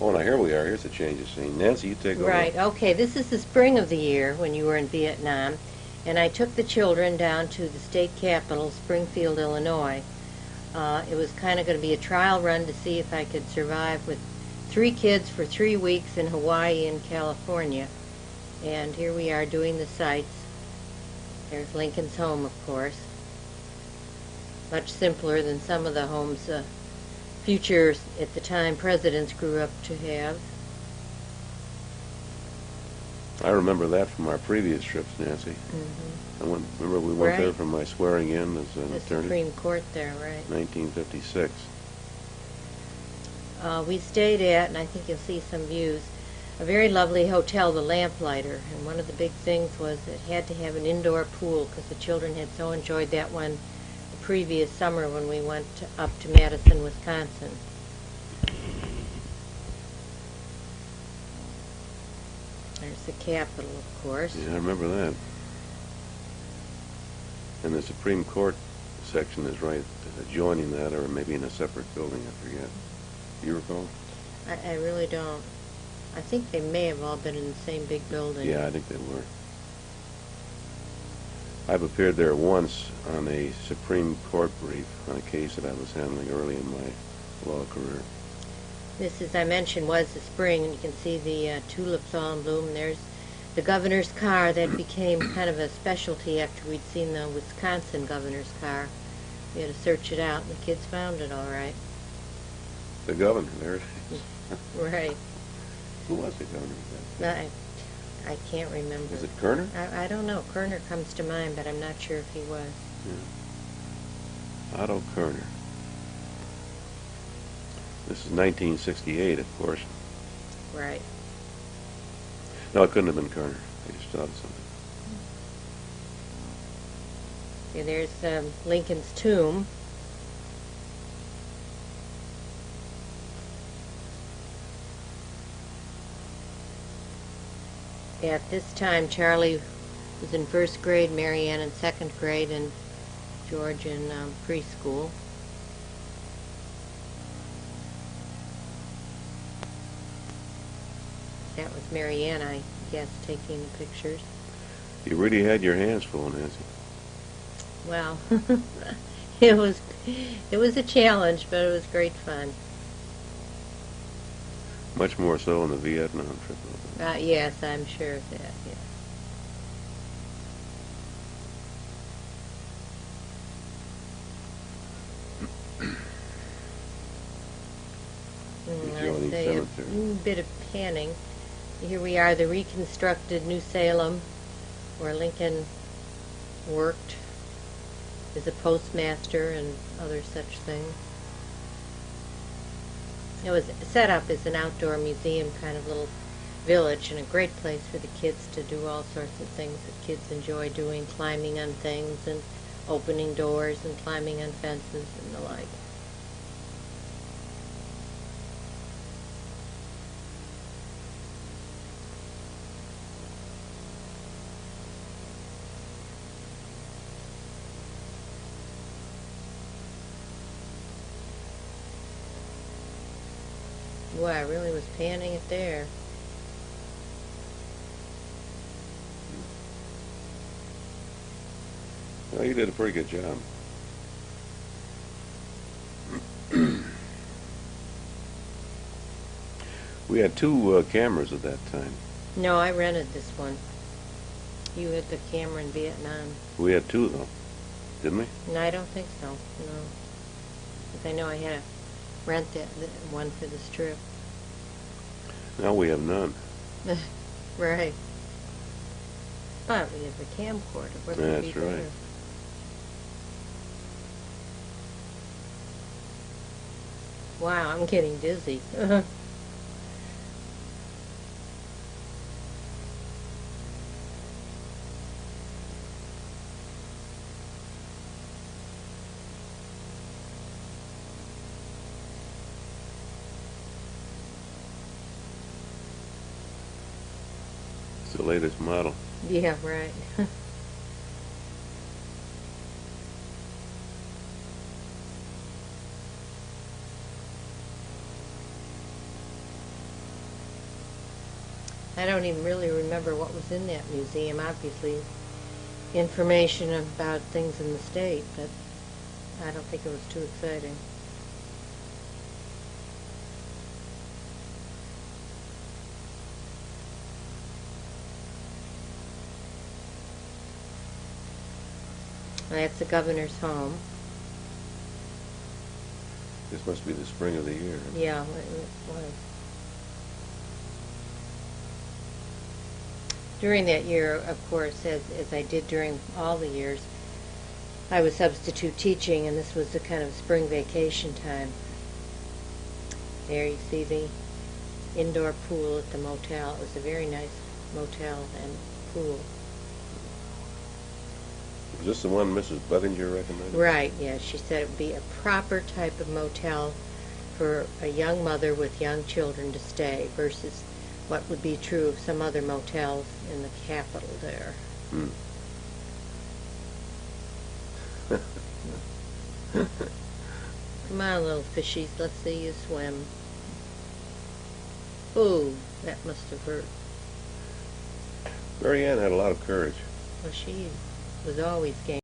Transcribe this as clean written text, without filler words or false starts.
Oh, now here we are. Here's a change of scene. Nancy, you take over. Right, okay, this is the spring of the year when you were in Vietnam, and I took the children down to the state capital, Springfield, Illinois. It was kind of going to be a trial run to see if I could survive with 3 kids for 3 weeks in Hawaii and California. And here we are doing the sights. There's Lincoln's home, of course. Much simpler than some of the homes future, at the time, presidents grew up to have. I remember that from our previous trips, Nancy. Mm-hmm. Remember we went there Right. for my swearing in as an The attorney. Supreme Court there, right. 1956. We stayed at, and I think you'll see some views, a very lovely hotel, the Lamplighter. And one of the big things was it had to have an indoor pool because the children had so enjoyed that one the previous summer when we went up to Madison, Wisconsin. There's the Capitol, of course. Yeah, I remember that. And the Supreme Court section is right adjoining that, or maybe in a separate building, I forget. Do you recall? I really don't. I think they may have all been in the same big building. Yeah, I think they were. I've appeared there once on a Supreme Court brief on a case that I was handling early in my law career. This, as I mentioned, was the spring, and you can see the tulips all in bloom. There's the governor's car. That became kind of a specialty after we'd seen the Wisconsin governor's car. We had to search it out, and the kids found it all right. The governor, there it is. Right. Who was the governor then? I can't remember. Is it Kerner? I don't know. Kerner comes to mind, but I'm not sure if he was. Yeah. Otto Kerner. This is 1968, of course. Right. No, it couldn't have been Kerner. I just thought of something. Yeah, there's Lincoln's tomb. At this time, Charlie was in first grade, Marianne in second grade, and George in preschool. That was Marianne, I guess, taking the pictures. You really had your hands full, Nancy. Well, it was a challenge, but it was great fun. Much more so in the Vietnam trip. Yes, I'm sure of that, yes. Adjoining I say cemetery. a bit of panning. Here we are, the reconstructed New Salem, where Lincoln worked as a postmaster and other such things. It was set up as an outdoor museum kind of little village, and a great place for the kids to do all sorts of things that kids enjoy doing, climbing on things and opening doors and climbing on fences and the like. Boy, I really was panning it there. Well, you did a pretty good job. We had two cameras at that time. No, I rented this one. You had the camera in Vietnam. We had two, though, didn't we? No, I don't think so. No. Because I know I had to rent that one for this trip. Now we have none. Right. But we have the camcorder. What would be That's right. better? Wow, I'm getting dizzy. It's the latest model. Yeah, right. I don't even really remember what was in that museum. Obviously, information about things in the state, but I don't think it was too exciting. That's the governor's home. This must be the spring of the year. Yeah, it was. During that year, of course, as I did during all the years, I was substitute teaching, and this was the kind of spring vacation time. There you see the indoor pool at the motel. It was a very nice motel and pool. Was this the one Mrs. Buttinger recommended? Right, yeah. She said it would be a proper type of motel for a young mother with young children to stay versus what would be true of some other motels in the capital there. Hmm. Come on, little fishies, let's see you swim. Ooh, that must have hurt. Mary Ann had a lot of courage. Well, she was always game.